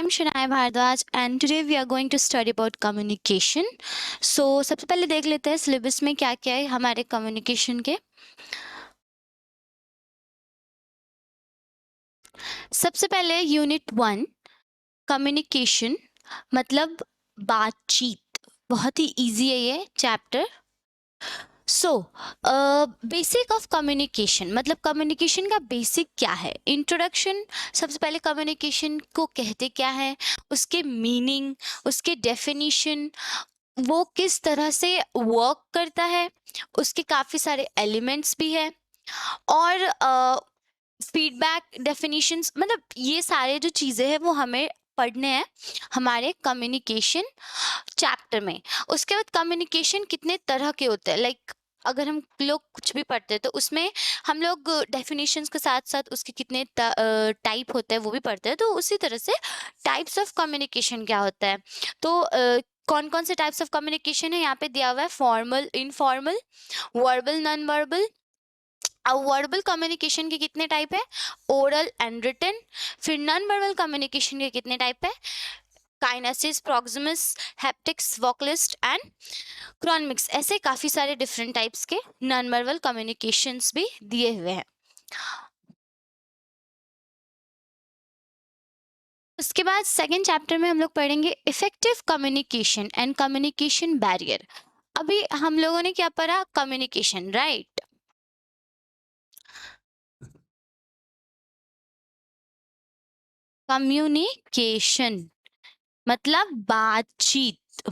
I'm Shanaya Bhardwaj and today we are going to study about communication. So सबसे पहले देख लेते हैं सिलेबस में क्या क्या है हमारे कम्युनिकेशन के। सबसे पहले यूनिट 1 कम्युनिकेशन मतलब बातचीत। बहुत ही इजी है ये chapter. So basic of communication मतलब कम्युनिकेशन का बेसिक क्या है। इंट्रोडक्शन, सबसे पहले कम्युनिकेशन को कहते क्या है, उसके मीनिंग, उसके डेफिनेशन, वो किस तरह से वर्क करता है, उसके काफ़ी सारे एलिमेंट्स भी है और फीडबैक डेफिनेशंस, मतलब ये सारे जो चीज़ें हैं वो हमें पढ़ने हैं हमारे कम्युनिकेशन चैप्टर में। उसके बाद कम्युनिकेशन कितने तरह के होते हैं, लाइक अगर हम लोग कुछ भी पढ़ते हैं तो उसमें हम लोग डेफिनेशंस के साथ साथ उसके कितने टाइप होते हैं वो भी पढ़ते हैं। तो उसी तरह से टाइप्स ऑफ कम्युनिकेशन क्या होता है, तो कौन कौन से टाइप्स ऑफ कम्युनिकेशन है यहाँ पे दिया हुआ है। Formal, informal, verbal, non verbal. अब वर्बल कम्युनिकेशन के कितने टाइप है, ओरल एंड रिटन। फिर नॉन वर्बल कम्युनिकेशन के कितने टाइप है, kinesics, proxemics, haptics, vocalics and chronemics. ऐसे काफी सारे डिफरेंट टाइप्स के नॉन वर्बल कम्युनिकेशंस भी दिए हुए हैं। उसके बाद सेकेंड चैप्टर में हम लोग पढ़ेंगे effective communication and communication barrier. अभी हम लोगों ने क्या पढ़ा, कम्युनिकेशन, राइट। कम्युनिकेशन मतलब बातचीत।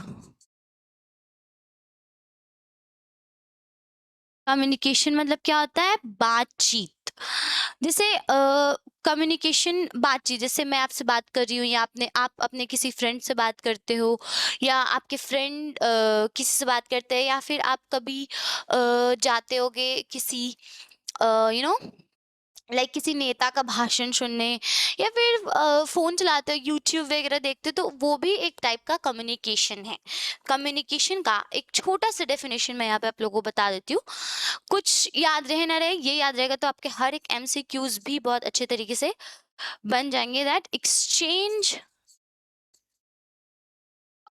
कम्युनिकेशन मतलब क्या होता है, बातचीत। जैसे कम्युनिकेशन बातचीत, जैसे मैं आपसे बात कर रही हूँ या आप अपने किसी फ्रेंड से बात करते हो या आपके फ्रेंड किसी से बात करते हैं या फिर आप कभी जाते होगे किसी यू नो लाइक किसी नेता का भाषण सुनने या फिर फोन चलाते हो, यूट्यूब वगैरह देखते हो, तो वो भी एक टाइप का कम्युनिकेशन है। कम्युनिकेशन का एक छोटा सा डेफिनेशन मैं यहाँ पे आप लोगों को बता देती हूँ, कुछ याद रहे ना रहे, ये याद रहेगा तो आपके हर एक एमसीक्यूज भी बहुत अच्छे तरीके से बन जाएंगे। That exchange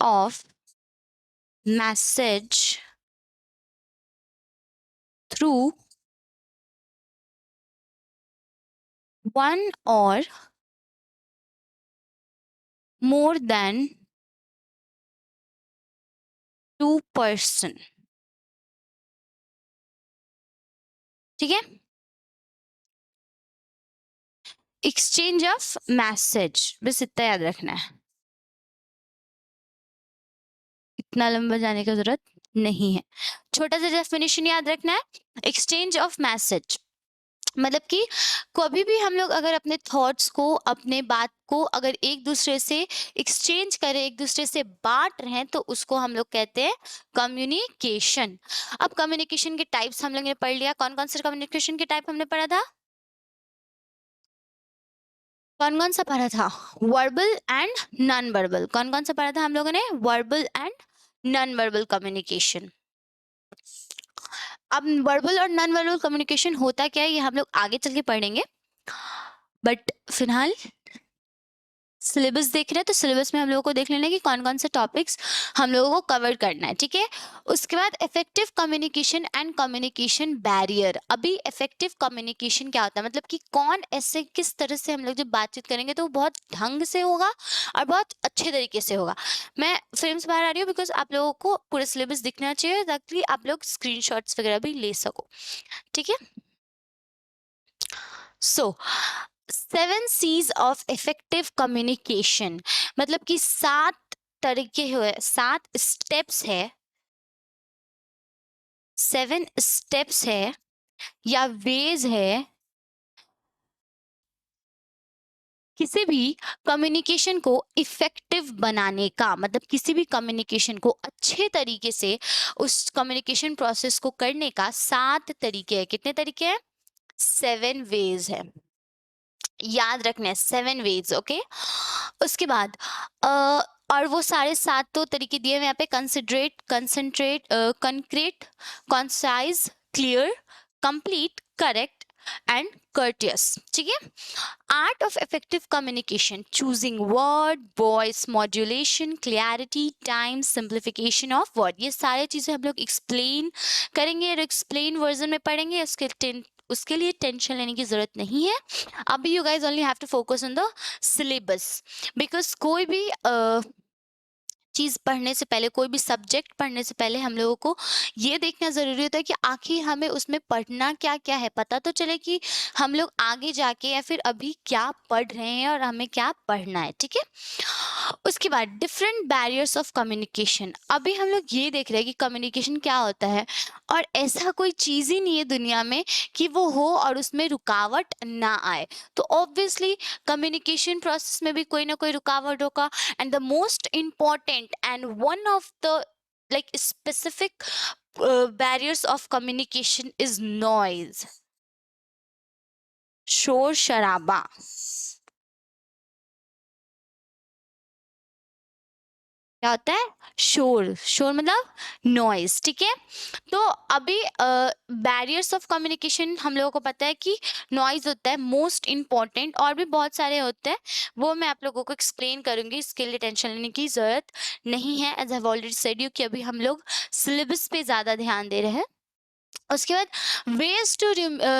of message through one और मोर देन टू पर्सन। ठीक है, एक्सचेंज ऑफ मैसेज, बस इतना याद रखना है, इतना लंबा जाने की जरूरत नहीं है। छोटा सा डेफिनेशन याद रखना है, एक्सचेंज ऑफ मैसेज मतलब कि कभी भी हम लोग अगर अपने थॉट्स को, अपने बात को अगर एक दूसरे से एक्सचेंज करें, एक दूसरे से बांट रहे हैं, तो उसको हम लोग कहते हैं कम्युनिकेशन। अब कम्युनिकेशन के टाइप्स हम लोग ने पढ़ लिया। कौन कौन से कम्युनिकेशन के टाइप हमने पढ़ा था, कौन कौन सा पढ़ा था, वर्बल एंड नॉन वर्बल। कौन कौन सा पढ़ा था हम लोगों ने, verbal and non verbal communication. अब वर्बल और नॉन वर्बल कम्युनिकेशन होता क्या है ये हम लोग आगे चल के पढ़ेंगे, बट फिलहाल सिलेबस देख रहे हैं तो सिलेबस में हम लोगों को देख लेना है कि कौन कौन से टॉपिक्स हम लोगों को कवर करना है। ठीक है, उसके बाद effective communication and communication barrier. अभी इफेक्टिव कम्युनिकेशन क्या होता है, मतलब कि कौन ऐसे किस तरह से हम लोग जब बातचीत करेंगे तो वो बहुत ढंग से होगा और बहुत अच्छे तरीके से होगा। मैं फ्रेम से बाहर आ रही हूँ बिकॉज आप लोगों को पूरा सिलेबस दिखना चाहिए ताकि आप लोग स्क्रीनशॉट्स वगैरह भी ले सको। ठीक है, सो 7 C's ऑफ इफेक्टिव कम्युनिकेशन मतलब कि 7 तरीके हुए, 7 स्टेप्स है, 7 स्टेप्स है या वेज है किसी भी कम्युनिकेशन को इफेक्टिव बनाने का। मतलब किसी भी कम्युनिकेशन को अच्छे तरीके से उस कम्युनिकेशन प्रोसेस को करने का 7 तरीके हैं। कितने तरीके हैं, 7 वेज है, याद रखना है 7 वेज। ओके, उसके बाद और वो सारे 7 तो तरीके दिए हुए यहाँ पे, considerate, concentrate, concrete, concise, clear, complete, correct, and courteous. ठीक है. Art of effective communication: choosing word, voice modulation, clarity, time, simplification of word. ये सारे चीजें हम लोग एक्सप्लेन करेंगे और एक्सप्लेन वर्जन में पढ़ेंगे. उसके लिए टेंशन लेने की जरूरत नहीं है. अभी you guys only have to focus on the syllabus, because कोई भी चीज़ पढ़ने से पहले, कोई भी सब्जेक्ट पढ़ने से पहले हम लोगों को ये देखना ज़रूरी होता है कि आखिर हमें उसमें पढ़ना क्या क्या है, पता तो चले कि हम लोग आगे जाके या फिर अभी क्या पढ़ रहे हैं और हमें क्या पढ़ना है. ठीक है. उसके बाद डिफरेंट बैरियर्स ऑफ कम्युनिकेशन. अभी हम लोग ये देख रहे हैं कि कम्युनिकेशन क्या होता है, और ऐसा कोई चीज़ ही नहीं है दुनिया में कि वो हो और उसमें रुकावट ना आए. तो ऑब्वियसली कम्युनिकेशन प्रोसेस में भी कोई ना कोई रुकावट होगा. And the most important and one of the like specific barriers of communication is noise. शोर शराबा. क्या होता है? शोर. शोर मतलब नॉइज. ठीक है. तो अभी बैरियर्स ऑफ कम्युनिकेशन हम लोगों को पता है कि नॉइज होता है मोस्ट इम्पॉर्टेंट, और भी बहुत सारे होते हैं, वो मैं आप लोगों को एक्सप्लेन करूंगी. इसके लिए टेंशन लेने की जरूरत नहीं है. As I have already said you कि अभी हम लोग सिलेबस पे ज़्यादा ध्यान दे रहे हैं. उसके बाद वेज टू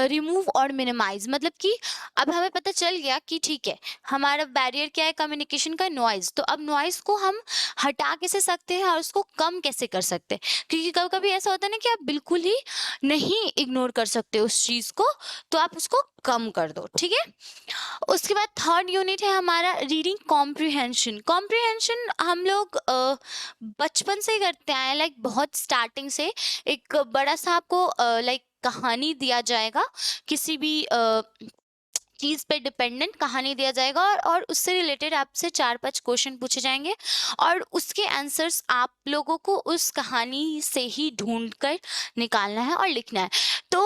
रिमूव और मिनिमाइज, मतलब कि अब हमें पता चल गया कि ठीक है हमारा बैरियर क्या है कम्युनिकेशन का, नॉइज. तो अब नॉइज को हम हटा कैसे सकते हैं और उसको कम कैसे कर सकते हैं, क्योंकि कभी कभी ऐसा होता है ना कि आप बिल्कुल ही नहीं इग्नोर कर सकते उस चीज को, तो आप उसको कम कर दो. ठीक है. उसके बाद थर्ड यूनिट है हमारा रीडिंग कॉम्प्रिहेंशन. कॉम्प्रिहेंशन हम लोग बचपन से ही करते आए हैं, लाइक बहुत स्टार्टिंग से. एक बड़ा सा आपको लाइक कहानी दिया जाएगा, किसी भी चीज पे डिपेंडेंट कहानी दिया जाएगा, और उससे रिलेटेड आपसे 4-5 क्वेश्चन पूछे जाएंगे, और उसके आंसर्स आप लोगों को उस कहानी से ही ढूंढ कर निकालना है और लिखना है. तो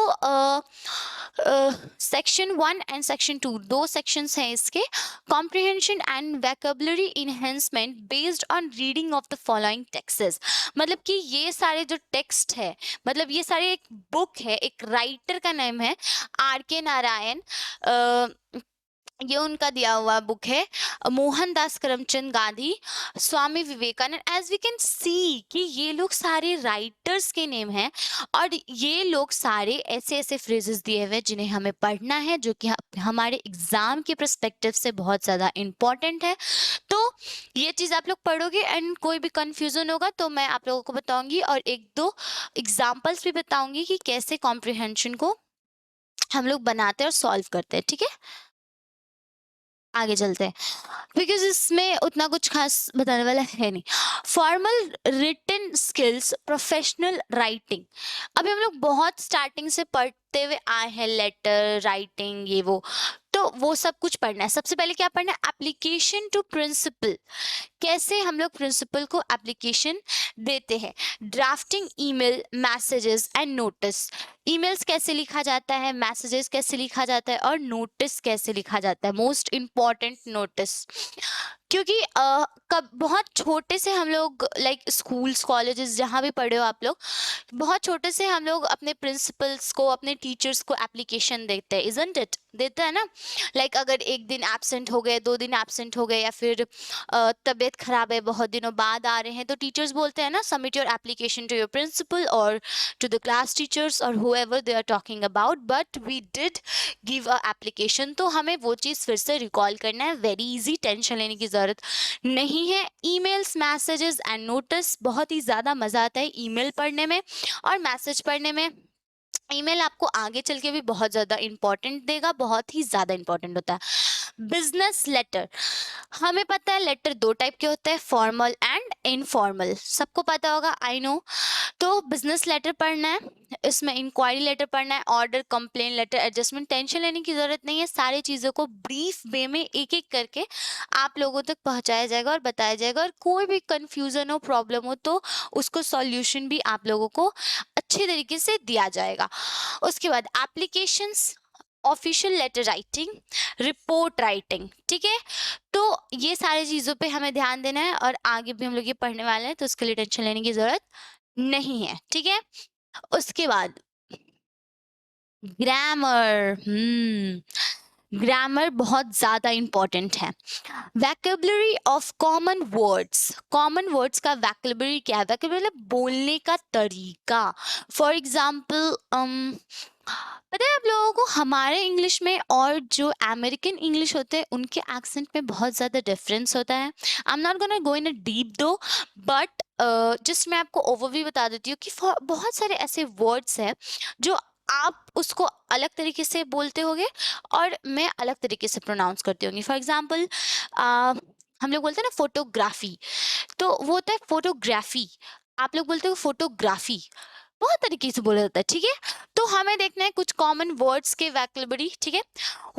सेक्शन 1 एंड सेक्शन 2 दो सेक्शंस हैं इसके. Comprehension and vocabulary enhancement based on reading of the following texts. मतलब कि ये सारे जो टेक्स्ट है, मतलब ये सारे एक बुक है, एक राइटर का नाम है R.K. नारायण. ये उनका दिया हुआ बुक है. Mohandas Karamchand Gandhi, Swami Vivekanand. As we can see कि ये लोग सारे राइटर्स के नेम हैं, और ये लोग सारे ऐसे ऐसे फ्रेजेस दिए हुए जिन्हें हमें पढ़ना है, जो कि हमारे एग्जाम के पर्सपेक्टिव से बहुत ज़्यादा इम्पोर्टेंट है. तो ये चीज़ आप लोग पढ़ोगे, एंड कोई भी कंफ्यूजन होगा तो मैं आप लोगों को बताऊंगी, और 1-2 एग्जाम्पल्स भी बताऊंगी कि कैसे कॉम्प्रिहेंशन को हम लोग बनाते हैं और सॉल्व करते हैं. ठीक है. आगे चलते हैं, बिकॉज इसमें उतना कुछ खास बताने वाला है नहीं. Formal written skills, professional writing. अभी हम लोग बहुत स्टार्टिंग से पढ़ते हुए आए हैं, लेटर राइटिंग ये वो सब कुछ पढ़ना है. सबसे पहले क्या पढ़ना है? Application to principal. कैसे हम लोग प्रिंसिपल को एप्लीकेशन देते हैं. Drafting email, messages and notice. Emails कैसे लिखा जाता है, मैसेजेस कैसे लिखा जाता है, और नोटिस कैसे लिखा जाता है. मोस्ट इम्पॉर्टेंट नोटिस, क्योंकि कब बहुत छोटे से हम लोग लाइक स्कूल्स कॉलेजेस जहाँ भी पढ़े हो आप लोग, बहुत छोटे से हम लोग अपने प्रिंसिपल्स को, अपने टीचर्स को एप्लीकेशन देते हैं. Isn't it? देता है ना. लाइक अगर एक दिन एब्सेंट हो गए, 2 दिन एब्सेंट हो गए, या फिर तबीयत खराब है, बहुत दिनों बाद आ रहे हैं, तो टीचर्स बोलते हैं ना, submit your application to your principal और टू द क्लास टीचर्स और whoever they are talking about, but we did give a application. तो हमें वो चीज़ फिर से रिकॉल करना है. वेरी इजी, टेंशन लेने की ज़रूरत नहीं है. ईमेल्स, मैसेजेस एंड नोटिस, बहुत ही ज़्यादा मज़ा आता है ईमेल पढ़ने में और मैसेज पढ़ने में. ईमेल आपको आगे चल के भी बहुत ज़्यादा इंपॉर्टेंट देगा, बहुत ही ज़्यादा इंपॉर्टेंट होता है. Business letter. हमें पता है लेटर 2 टाइप के होते हैं, फॉर्मल एंड इनफॉर्मल. सबको पता होगा, आई नो. तो बिजनेस लेटर पढ़ना है, इसमें इंक्वायरी लेटर पढ़ना है, order, complain letter, adjustment. Tension लेने की जरूरत नहीं है, सारी चीज़ों को ब्रीफ वे में एक एक करके आप लोगों तक पहुंचाया जाएगा और बताया जाएगा, और कोई भी कंफ्यूजन हो, प्रॉब्लम हो, तो उसको सॉल्यूशन भी आप लोगों को अच्छे तरीके से दिया जाएगा. उसके बाद applications, official letter writing, report writing. ठीक है. तो ये सारी चीज़ों पे हमें ध्यान देना है, और आगे भी हम लोग ये पढ़ने वाले हैं, तो उसके लिए टेंशन लेने की जरूरत नहीं है. ठीक है. उसके बाद ग्रामर, ग्रामर बहुत ज़्यादा इम्पोर्टेंट है। वैकेबलरी ऑफ कॉमन वर्ड्स का वैकेबलरी क्या है? वैकेबलरी मतलब बोलने का तरीका। फॉर एग्जाम्पल पता है आप लोगों को हमारे इंग्लिश में और जो अमेरिकन इंग्लिश होते हैं उनके एक्सेंट में बहुत ज़्यादा डिफरेंस होता है। I am not gonna go in a deep दो, बट जस्ट मैं आपको ओवरव्यू बता देती हूँ कि बहुत सारे ऐसे वर्ड्स हैं जो आप उसको अलग तरीके से बोलते होगे और मैं अलग तरीके से प्रोनाउंस करती होंगी। फॉर एग्जाम्पल हम लोग बोलते हैं ना फोटोग्राफी, तो वो होता है फोटोग्राफी, आप लोग बोलते हो फोटोग्राफी, बहुत तरीके से बोला जाता है, ठीक है। तो हमें देखना है कुछ कॉमन वर्ड्स के वैकेबलरी, ठीक है।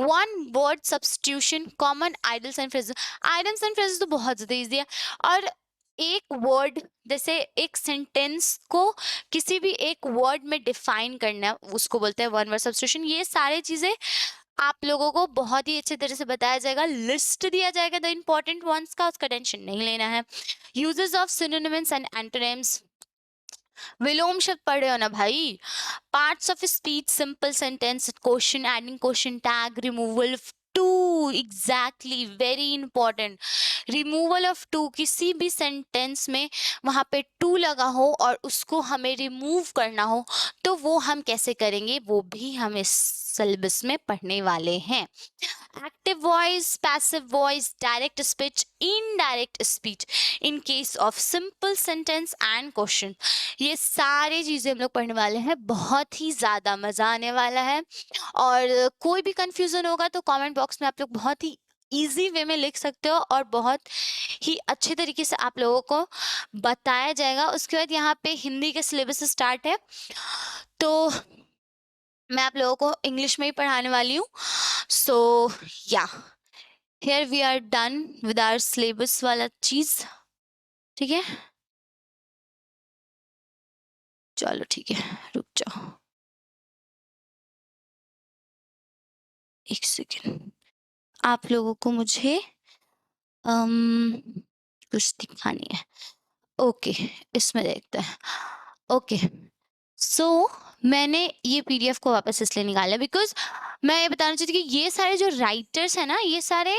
One word substitution, common idols and phrases. Idols and phrases तो बहुत ज्यादा इजी है। और एक वर्ड, जैसे एक सेंटेंस को किसी भी एक वर्ड में डिफाइन करना, उसको बोलते हैं वन वर्ड सब्स्टिट्यूशन। ये सारी चीजें आप लोगों को बहुत ही अच्छे तरह से बताया जाएगा, लिस्ट दिया जाएगा द इंपॉर्टेंट वंस का, उसका टेंशन नहीं लेना है। Uses of synonyms and antonyms, विलोम शब्द पढ़ रहे हो ना भाई। Parts of speech, simple sentence, question, adding question tag, removal too, exactly, very important. Removal of too, किसी भी सेंटेंस में वहां पे टू लगा हो और उसको हमें रिमूव करना हो तो वो हम कैसे करेंगे, वो भी हम इस सिलेबस में पढ़ने वाले हैं। Active voice, passive voice, direct speech, indirect speech in case of simple sentence and question, ये सारी चीजें हम लोग पढ़ने वाले हैं। बहुत ही ज्यादा मजा आने वाला है। और कोई भी कंफ्यूजन होगा तो कमेंट बॉक्स में आप लोग बहुत ही इजी वे में लिख सकते हो और बहुत ही अच्छे तरीके से आप लोगों को बताया जाएगा। उसके बाद यहाँ पे हिंदी का सिलेबस स्टार्ट है, तो मैं आप लोगों को इंग्लिश में ही पढ़ाने वाली हूँ। So yeah here we are done with our syllabus वाला चीज, ठीक है। चलो ठीक है, रुक जाओ एक सेकेंड। आप लोगों को मुझे कुछ दिखानी है। ओके, इसमें देखते हैं। ओके, सो मैंने ये पीडीएफ को वापस इसलिए निकाला बिकॉज मैं ये बताना चाहती हूँ कि ये सारे जो राइटर्स है ना, ये सारे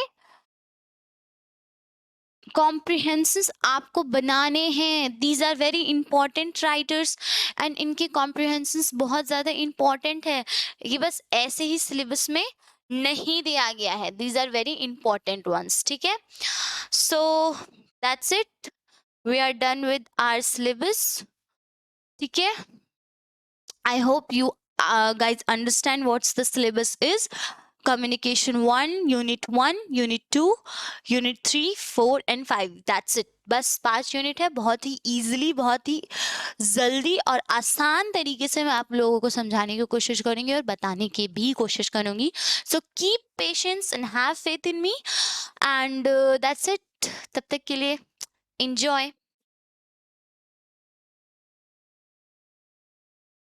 कॉम्प्रिहेंसिस आपको बनाने हैं। These are very important writers and इनके कॉम्प्रिहेंसिस बहुत ज़्यादा इंपॉर्टेंट है। ये बस ऐसे ही सिलेबस में नहीं दिया गया है, these are very important ones, ठीक है। So that's it, we are done with our syllabus, ठीक है। I hope you guys understand what's the syllabus is. Communication 1, Unit 1, Unit 2, Unit 3, 4 and 5. That's it. बस 5 यूनिट है। बहुत ही easily, बहुत ही जल्दी और आसान तरीके से मैं आप लोगों को समझाने की कोशिश करूंगी और बताने की भी कोशिश करूंगी। So keep patience and have faith in me and that's it. तब तक के लिए enjoy.